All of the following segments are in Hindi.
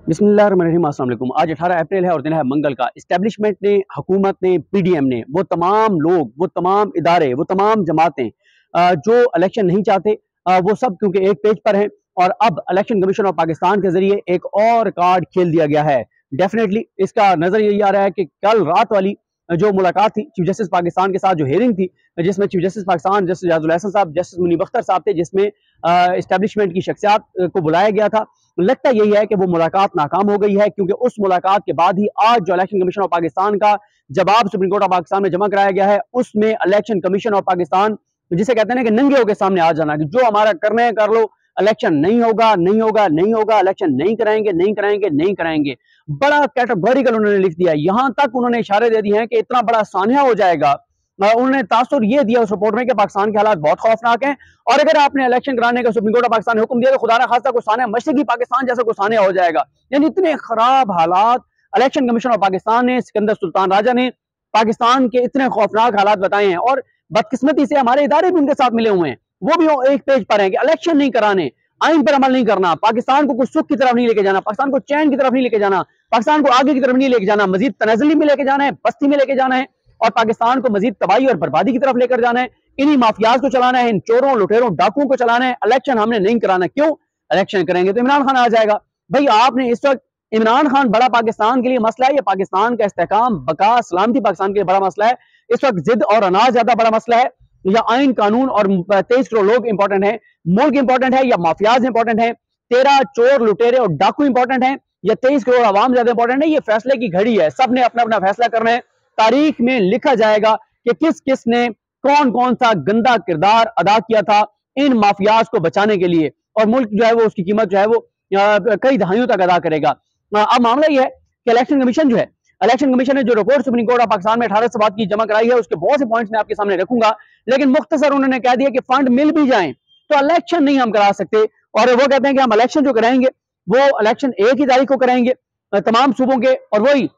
बिस्मिल्लाहिर्रहमानिर्रहीम, अस्सलाम वालेकुम। आज 18 अप्रैल है और दिन है मंगल का। इस्टेब्लिशमेंट ने, हुकूमत ने, पीडीएम ने, वो तमाम लोग, वो तमाम इदारे, वो तमाम जमातें जो इलेक्शन नहीं चाहते, वो सब क्योंकि एक पेज पर हैं और अब इलेक्शन कमीशन ऑफ पाकिस्तान के जरिए एक और कार्ड खेल दिया गया है। डेफिनेटली इसका नजर यही आ रहा है कि कल रात वाली जो मुलाकात थी चीफ जस्टिस पाकिस्तान के साथ, जो हेयरिंग थी जिसमें चीफ जस्टिस पाकिस्तान जस्टिस जाजुल एहसन साहब, जस्टिस मुनीब अख्तर साहब थे, जिसमें इस्टेब्लिशमेंट की शख्सियात को बुलाया गया था, लगता यही है कि वो मुलाकात नाकाम हो गई है, क्योंकि उस मुलाकात के बाद ही आज जो इलेक्शन कमीशन ऑफ पाकिस्तान का जवाब सुप्रीम कोर्ट ऑफ पाकिस्तान में जमा कराया गया है, उसमें इलेक्शन कमीशन ऑफ पाकिस्तान, जिसे कहते हैं ना कि नंगे होकर सामने आ जाना कि जो हमारा करना है कर लो, इलेक्शन नहीं होगा, नहीं होगा, नहीं होगा, इलेक्शन नहीं कराएंगे, नहीं कराएंगे, नहीं कराएंगे। बड़ा कैटेगोरिकल उन्होंने लिख दिया। यहां तक उन्होंने इशारे दे दिए हैं कि इतना बड़ा सानिया हो जाएगा। उन्होंने तासुर ये दिया उस रिपोर्ट में कि पाकिस्तान के हालात बहुत खौफनाक हैं और अगर आपने इलेक्शन कराने का सुप्रीम कोर्ट ऑफ पाकिस्तान ने हुक्म दिया तो खुदा ना खास्ता कोई सानिया मशरकी पाकिस्तान जैसा कोई सानिया हो जाएगा। यानी इतने खराब हालात इलेक्शन कमीशन ऑफ पाकिस्तान ने, सिकंदर सुल्तान राजा ने पाकिस्तान के इतने खौफनाक हालात बताए हैं और बदकिस्मती से हमारे इदारे भी उनके साथ मिले हुए हैं। वो भी एक पेज पर है कि इलेक्शन नहीं कराने, आइन पर अमल नहीं करना, पाकिस्तान को कुछ सुख की तरफ नहीं लेके जाना, पाकिस्तान को चैन की तरफ नहीं लेके जाना, पाकिस्तान को आगे की तरफ नहीं लेके जाना, मजीद तनाजली में लेके जाना है, बस्ती में लेके जाना है और पाकिस्तान को मजीद तबाही और बर्बादी की तरफ लेकर जाना है। इन्हीं माफियाज को चलाना है, इन चोरों लुटेरों डाकुओं को चलाना है। इलेक्शन हमने नहीं कराना। क्यों? इलेक्शन करेंगे तो इमरान खान आ जाएगा। भाई आपने इस वक्त इमरान खान बड़ा पाकिस्तान के लिए मसला है, या पाकिस्तान का इस्तेहकाम, बका, सलामती पाकिस्तान के लिए बड़ा मसला है? इस वक्त जिद और अनाज ज्यादा बड़ा मसला है, या आइन कानून और 23 करोड़ लोग इंपॉर्टेंट है, मुल्क इंपॉर्टेंट है, या माफियाज इंपॉर्टेंट है, 13 चोर लुटेरे और डाकू इंपॉर्टेंट है, या 23 करोड़ आवाम ज्यादा इंपॉर्टेंट है? ये फैसले की घड़ी है, सबने अपना अपना फैसला करना है। तारीख में लिखा जाएगा कि किस किस ने कौन कौन सा गंदा किरदार अदा किया था इन माफियाज को बचाने के लिए, और मुल्क जो है वो उसकी कीमत जो है वो कई दहाइयों तक अदा करेगा। अब मामला यह है कि इलेक्शन कमीशन जो है, इलेक्शन कमीशन ने जो report supreme court of Pakistan में 18 सवाल की जमा कराई है, उसके बहुत से पॉइंट्स मैं आपके सामने रखूंगा, लेकिन मुख्तसर उन्होंने कह दिया कि फंड मिल भी जाए तो इलेक्शन नहीं हम करा सकते। और वो कहते हैं कि हम इलेक्शन जो कराएंगे वो इलेक्शन 1 ही तारीख को कराएंगे तमाम सूबों के, और वही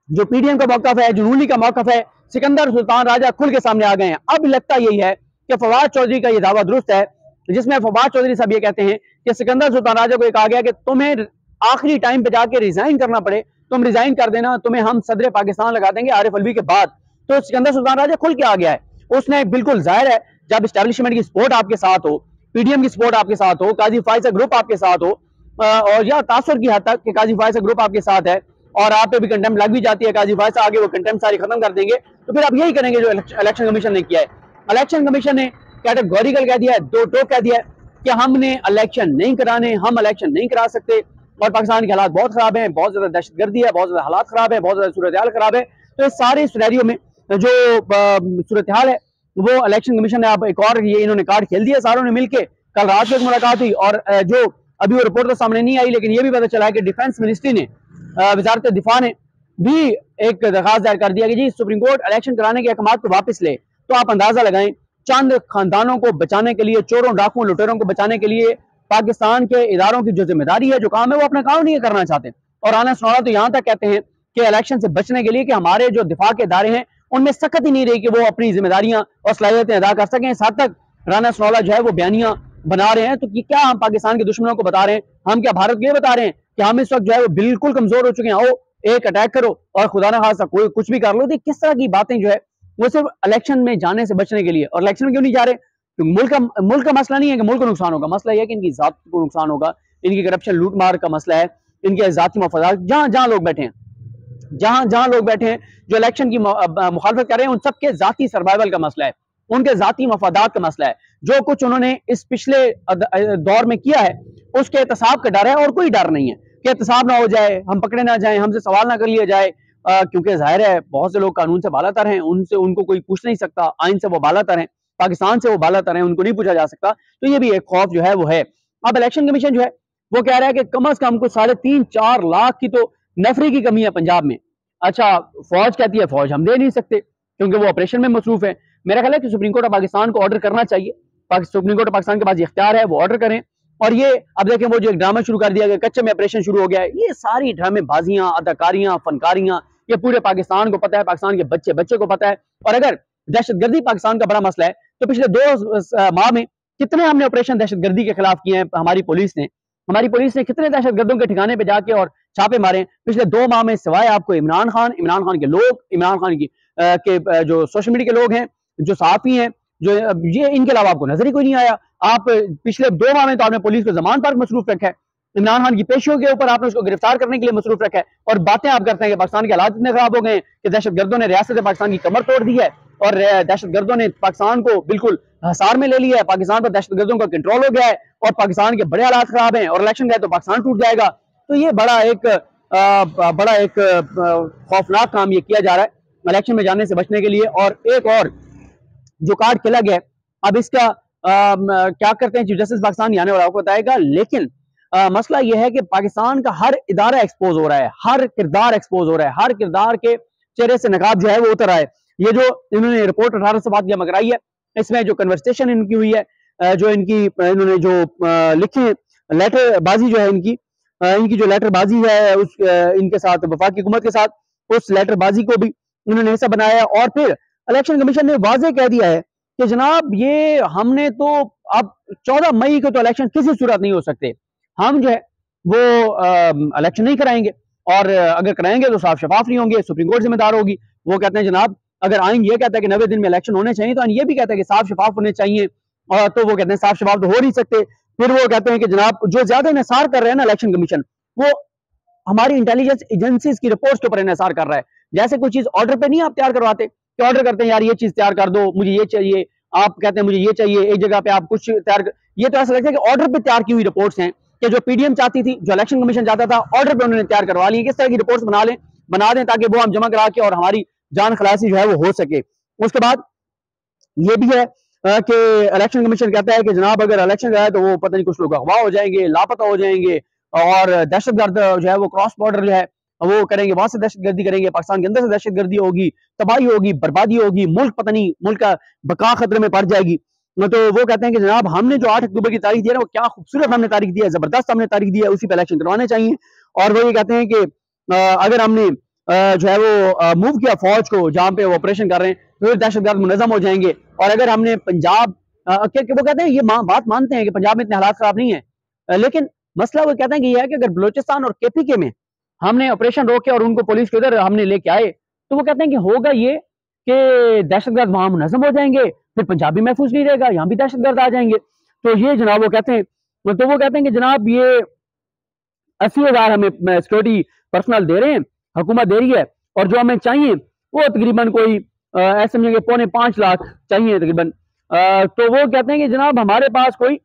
जो पीडीएम का मौकफ है, जो रूली का मौकफ है, सिकंदर सुल्तान राजा खुल के सामने आ गए हैं। अब लगता यही है कि फवाद चौधरी का यह दावा दुरुस्त है, जिसमें फवाद चौधरी साहब ये कहते हैं कि सिकंदर सुल्तान राजा को कहा गया कि तुम्हें आखिरी टाइम पे जाके रिजाइन करना पड़े, तुम रिजाइन कर देना, तुम्हें हम सदर पाकिस्तान लगा देंगे आरिफ अलवी के बाद। तो सिकंदर सुल्तान राजा खुल के आ गया है। उसने बिल्कुल जाहिर है, जब स्टैब्लिशमेंट की सपोर्ट आपके साथ हो, पीडीएम की सपोर्ट आपके साथ हो, काजी फायजा ग्रुप आपके साथ हो, और या तासुर की हद तक कि काजी फायजा ग्रुप आपके साथ है और आप पे भी कंटेम्प्ट लग भी जाती है, काजी फायजा आगे वो कंटेम्प्ट सारी खत्म कर देंगे, तो फिर आप यही करेंगे जो इलेक्शन कमीशन ने किया है। इलेक्शन कमीशन ने कैटेगोरिकल कह दिया है, दो टोक कह दिया है कि हमने इलेक्शन नहीं कराने, हम इलेक्शन नहीं करा सकते और पाकिस्तान के हालात बहुत खराब हैं, बहुत ज्यादा दहशतगर्दी है, बहुत ज्यादा हालात खराब है, बहुत ज्यादा सूरत हाल खराब है। तो इस सारे सिनेरियो में जो सूरत हाल है वो इलेक्शन कमीशन ने अब एक और ये इन्होंने कार्ड खेल दिया सारों ने मिलकर। कल रात को एक मुलाकात हुई और जो अभी वो रिपोर्ट तो सामने नहीं आई, लेकिन ये भी पता चला है कि डिफेंस मिनिस्ट्री ने, वजारत दिफा ने भी एक दरखास्त दायर कर दिया कि जी सुप्रीम कोर्ट इलेक्शन कराने के अहकाम को वापस ले। तो आप अंदाजा लगाएं, चंद खानदानों को बचाने के लिए, चोरों डाकुओं लुटेरों को बचाने के लिए पाकिस्तान के इदारों की जो जिम्मेदारी है, जो काम है, वो अपना काम नहीं करना चाहते। और राना सनोरा तो यहाँ तक कहते हैं कि इलेक्शन से बचने के लिए कि हमारे जो दिफा के इदारे हैं उनमें सख्त ही नहीं रही कि वो अपनी जिम्मेदारियां और सलाहियतें अदा कर सकें। इस हद तक राना सनोरा जो है वो बयानियां बना रहे हैं। तो क्या हम पाकिस्तान के दुश्मनों को बता रहे हैं, हम क्या भारत के लिए बता रहे हैं कि हम इस वक्त जो है वो बिल्कुल कमजोर हो चुके हैं, आओ एक अटैक करो और खुदा ना खास्ता कोई कुछ भी कर लो। तो किस तरह की बातें जो है वो सिर्फ इलेक्शन में जाने से बचने के लिए। और इलेक्शन में क्यों नहीं जा रहे? तो मुल्क का मसला नहीं है कि मुल्क को नुकसान होगा, मसला यह है कि इनकी जात को नुकसान होगा, इनकी करप्शन लूट मार का मसला है, इनके जाती मफादात, जहां जहां लोग बैठे हैं, जहां जहां लोग बैठे हैं जो इलेक्शन की मुखालफत कर रहे हैं, उन सबके जाती सर्वाइवल का मसला है, उनके जाती मफादात का मसला है। जो कुछ उन्होंने इस पिछले दौर में किया है उसके एहतसाब का डर है और कोई डर नहीं है कि एहतसाब ना हो जाए, हम पकड़े ना जाए, हमसे सवाल ना कर लिया जाए, क्योंकि जाहिर है बहुत से लोग कानून से बालातर हैं, उनको कोई पूछ नहीं सकता, आइन से वो बालातर हैं, पाकिस्तान से वो बालातर हैं, उनको नहीं पूछा जा सकता। तो ये भी एक खौफ जो है वो है। अब इलेक्शन कमीशन जो है वो कह रहा है कि कम अज कम कुछ 3.5-4 लाख की तो नफरी की कमी है पंजाब में। अच्छा, फौज कहती है फौज हम दे नहीं सकते क्योंकि वो ऑपरेशन में मसरूफ है। मेरा ख्याल है कि सुप्रीम कोर्ट ऑफ पाकिस्तान को ऑर्डर करना चाहिए, सुप्रीम कोर्ट ऑफ पाकिस्तान के पास इख्तियार है, वो ऑर्डर करें। और ये अब देखें वो जो एक ड्रामा शुरू कर दिया गया, कच्चे में ऑपरेशन शुरू हो गया है, ये सारी ड्रामेबाजियां, अदाकारियां, फनकारियां, ये पूरे पाकिस्तान को पता है, पाकिस्तान के बच्चे बच्चे को पता है। और अगर दहशतगर्दी पाकिस्तान का बड़ा मसला है तो पिछले 2 माह में कितने हमने ऑपरेशन दहशतगर्दी के खिलाफ किए हैं हमारी पुलिस ने, हमारी पुलिस ने कितने दहशतगर्दों के ठिकाने पे जाके और छापे मारे पिछले 2 माह में, सिवाय आपको इमरान खान के लोग, इमरान खान की जो सोशल मीडिया के लोग हैं, जो सहाफ़ी हैं, जो ये इनके अलावा आपको नज़र ही कोई नहीं आया। आप पिछले 2 माह में तो आपने पुलिस को ज़मान पार्क मसरूफ़ रखा है। इमरान खान की पेशियों के ऊपर आपने उसको गिरफ्तार करने के लिए मसरूफ़ रखा है और बातें आप करते हैं कि पाकिस्तान के हालात इतने खराब हो गए हैं कि दहशतगर्दों ने रियासत पाकिस्तान की कमर तोड़ दी है और दहशतगर्दों ने पाकिस्तान को बिल्कुल हिसार में ले लिया है। पाकिस्तान पर दहशतगर्दों का कंट्रोल हो गया है और पाकिस्तान के बड़े हालात खराब हैं और इलेक्शन गए तो पाकिस्तान टूट जाएगा। तो ये बड़ा एक खौफनाक काम ये किया जा रहा है इलेक्शन में जाने से बचने के लिए। और एक और जो कार्ड खेला गया है, अब इसका क्या करते हैं चीफ जस्टिस पाकिस्तान आने वाला आपको बताएगा। लेकिन मसला यह है कि पाकिस्तान का हर इदारा एक्सपोज हो रहा है, हर किरदार एक्सपोज हो रहा है, हर किरदार के चेहरे से नकाब जो है वो उतर रहा है। ये जो इन्होंने रिपोर्ट 1800 बात जमा कराई है, इसमें जो कन्वर्सेशन इनकी हुई है, जो इन्होंने जो लिखी लेटर बाजी जो है इनकी जो लेटर बाजी है उस इनके साथ वफाकी हुकूमत के साथ, उस लेटर बाजी को भी इन्होंने हिस्सा बनाया। और फिर इलेक्शन कमीशन ने वाजे कह दिया है कि जनाब ये हमने तो अब 14 मई को तो इलेक्शन किसी सूरत नहीं हो सकते, हम जो है वो इलेक्शन नहीं कराएंगे और अगर कराएंगे तो साफ शफाफ नहीं होंगे, सुप्रीम कोर्ट जिम्मेदार होगी। वो कहते हैं जनाब अगर आइन ये कहता है कि 90 दिन में इलेक्शन होने चाहिए तो आइन ये भी कहता है कि साफ शफाफ होने चाहिए, और तो वो कहते हैं साफ शफाफ तो हो नहीं सकते। फिर वो कहते हैं कि जनाब जो ज्यादा इन्हिसार कर रहे हैं ना इलेक्शन कमीशन, वो हमारी इंटेलिजेंस एजेंसीज की रिपोर्ट्स के ऊपर इन्हिसार कर रहा है। जैसे कोई चीज ऑर्डर पे नहीं आप तैयार करवाते कि ऑर्डर करते हैं यार ये चीज तैयार कर दो, मुझे ये चाहिए, आप कहते हैं मुझे ये चाहिए, एक जगह पे आप कुछ तैयार कर, ये तो ऐसा लगता है कि ऑर्डर पे तैयार की हुई रिपोर्ट्स हैं कि जो पीडीएम चाहती थी, जो इलेक्शन कमीशन चाहता था, ऑर्डर पे उन्होंने तैयार करवा ली। किस तरह की रिपोर्ट्स बना दें ताकि वो हम जमा करा के और हमारी जान खलासी जो है वो हो सके। उसके बाद ये भी है कि इलेक्शन कमीशन कहता है कि जनाब अगर इलेक्शन जो है तो वो पता नहीं कुछ लोग अगवा हो जाएंगे, लापता हो जाएंगे और दहशतगर्द जो है वो क्रॉस बॉर्डर जो है वो करेंगे, वहां से दहशतगर्दी करेंगे, पाकिस्तान के अंदर से दहशतगर्दी होगी, तबाही होगी, बर्बादी होगी, मुल्क पता नहीं मुल्क का बका खतरे में पड़ जाएगी। तो वो कहते हैं कि जनाब हमने जो 8 अक्टूबर की तारीख दी है वो क्या खूबसूरत हमने तारीख दी है, जबरदस्त हमने तारीख दी है, उसी पे इलेक्शन करवाने चाहिए। और वो ये कहते हैं कि अगर हमने जो है वो मूव किया फौज को जहां पे वो ऑपरेशन कर रहे हैं तो फिर दहशतगर्द मुनज़्ज़म हो जाएंगे। और अगर हमने पंजाब वो कहते हैं ये बात मानते हैं कि पंजाब में इतने हालात खराब नहीं है, लेकिन मसला वो कहते हैं कि ये है कि अगर बलोचिस्तान और केपीके में हमने ऑपरेशन रोके और उनको पुलिस के उधर हमने लेके आए तो वो कहते हैं कि होगा ये कि दहशतगर्द वहां मुनज़्ज़म हो जाएंगे, फिर पंजाब भी महफूज नहीं रहेगा, यहाँ भी दहशतगर्द आ जाएंगे। तो ये जनाब वो कहते हैं, तो वो कहते हैं कि जनाब ये 80,000 हमें सिक्योरिटी पर्सनल दे रहे हैं, हुकूमत दे रही है, और जो हमें चाहिए वो तकरीबन कोई ऐसे समझेंगे 4.5 लाख चाहिए तकरीबन। तो वो कहते हैं कि जनाब हमारे पास कोई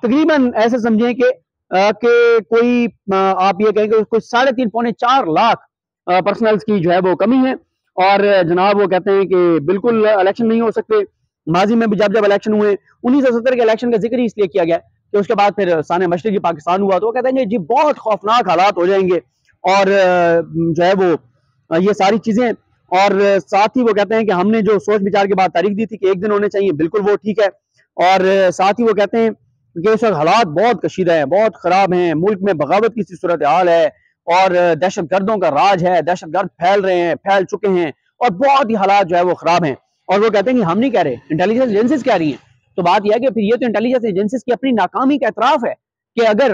तकरीबन ऐसे समझें कि कोई आप ये कहेंगे कोई 3.5 पौने 4 लाख पर्सनल्स की जो है वो कमी है। और जनाब वो कहते हैं कि बिल्कुल इलेक्शन नहीं हो सकते। माजी में भी जब जब इलेक्शन हुए 1970 के इलेक्शन का जिक्र ही इसलिए किया गया कि उसके बाद फिर साने मशरकी पाकिस्तान हुआ, तो वो कहते हैं जी बहुत खौफनाक हालात हो जाएंगे और जो है वो ये सारी चीजें। और साथ ही वो कहते हैं कि हमने जो सोच विचार के बाद तारीख दी थी कि 1 दिन होने चाहिए, बिल्कुल वो ठीक है। और साथ ही वो कहते हैं कि इस वक्त हालात बहुत कशीदा है, बहुत खराब हैं, मुल्क में बगावत की सूरत हाल है और दहशत गर्दों का राज है, दहशत गर्द फैल रहे हैं, फैल चुके हैं और बहुत ही हालात जो है वो खराब हैं। और वो कहते हैं कि हम नहीं कह रहे, इंटेलिजेंस एजेंसीज कह रही हैं। तो बात यह है कि फिर ये तो इंटेलिजेंस एजेंसीज की अपनी नाकामी का एतराफ है कि अगर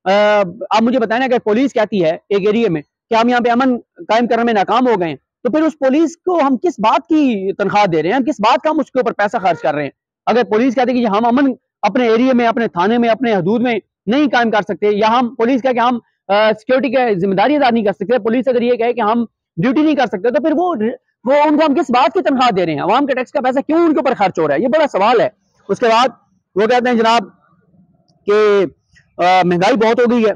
आप मुझे बताएं अगर पुलिस कहती है एक एरिया में कि हम यहाँ पे अमन कायम करने में नाकाम हो गए, तो फिर उस पुलिस को हम किस बात की तनख्वाह दे रहे हैं, किस बात का हम उसके ऊपर पैसा खर्च कर रहे हैं। अगर पुलिस कहती है कि हम अमन अपने एरिया में, अपने थाने में, अपने हदूद में नहीं कायम कर सकते, या हम पुलिस कहे कि हम सिक्योरिटी की जिम्मेदारी अदा नहीं कर सकते, पुलिस अगर ये कहे कि हम ड्यूटी नहीं कर सकते, तो फिर वो उनको हम किस बात की तनख्वाह दे रहे हैं, अवाम के टैक्स का पैसा क्यों उनके ऊपर खर्च हो रहा है, ये बड़ा सवाल है। उसके बाद वो कहते हैं जनाब कि महंगाई बहुत हो गई है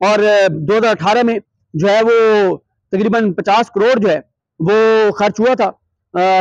और 2018 में जो है वो तकरीबन 50 करोड़ जो है वो खर्च हुआ था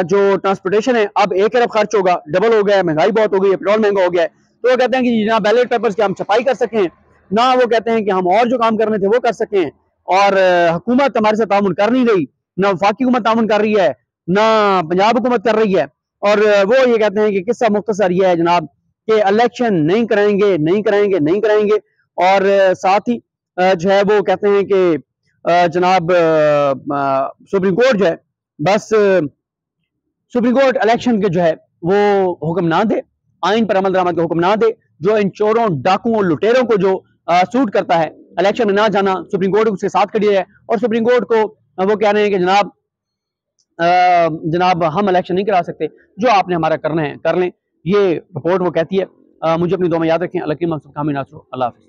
जो ट्रांसपोर्टेशन है, अब 1 अरब खर्च होगा, डबल हो गया है, महंगाई बहुत हो गई है, पेट्रोल महंगा हो गया है। तो वो कहते हैं कि ना बैलेट पेपर्स की हम छपाई कर सकें, ना वो कहते हैं कि हम और जो काम करने थे वो कर सकें, और हुकूमत हमारे साथ ताउन कर नहीं रही, ना वफाकी हुकूमत ताउन कर रही है, ना पंजाब हुकूमत कर रही है। और वो ये कहते हैं कि किस्सा मुख्तसर ये है जनाब कि इलेक्शन नहीं कराएंगे, नहीं कराएंगे, नहीं कराएंगे। और साथ ही जो है वो कहते हैं कि जनाब सुप्रीम कोर्ट जो है बस सुप्रीम कोर्ट इलेक्शन के जो है वो हुक्म ना दे, आइन पर अमल दरामद का हुक्म ना दे, जो इन चोरों, डाकुओं, लुटेरों को जो सूट करता है, इलेक्शन में ना जाना, सुप्रीम कोर्ट उसके साथ खड़ी है और सुप्रीम कोर्ट को वो कह रहे हैं कि जनाब हम इलेक्शन नहीं करा सकते, जो आपने हमारा करना है कर लें। ये रिपोर्ट वो कहती है। मुझे अपनी दुआ में याद रखें। अल्लाह की मकसूद कामिल नासरो। अल्लाह हाफ़िज़।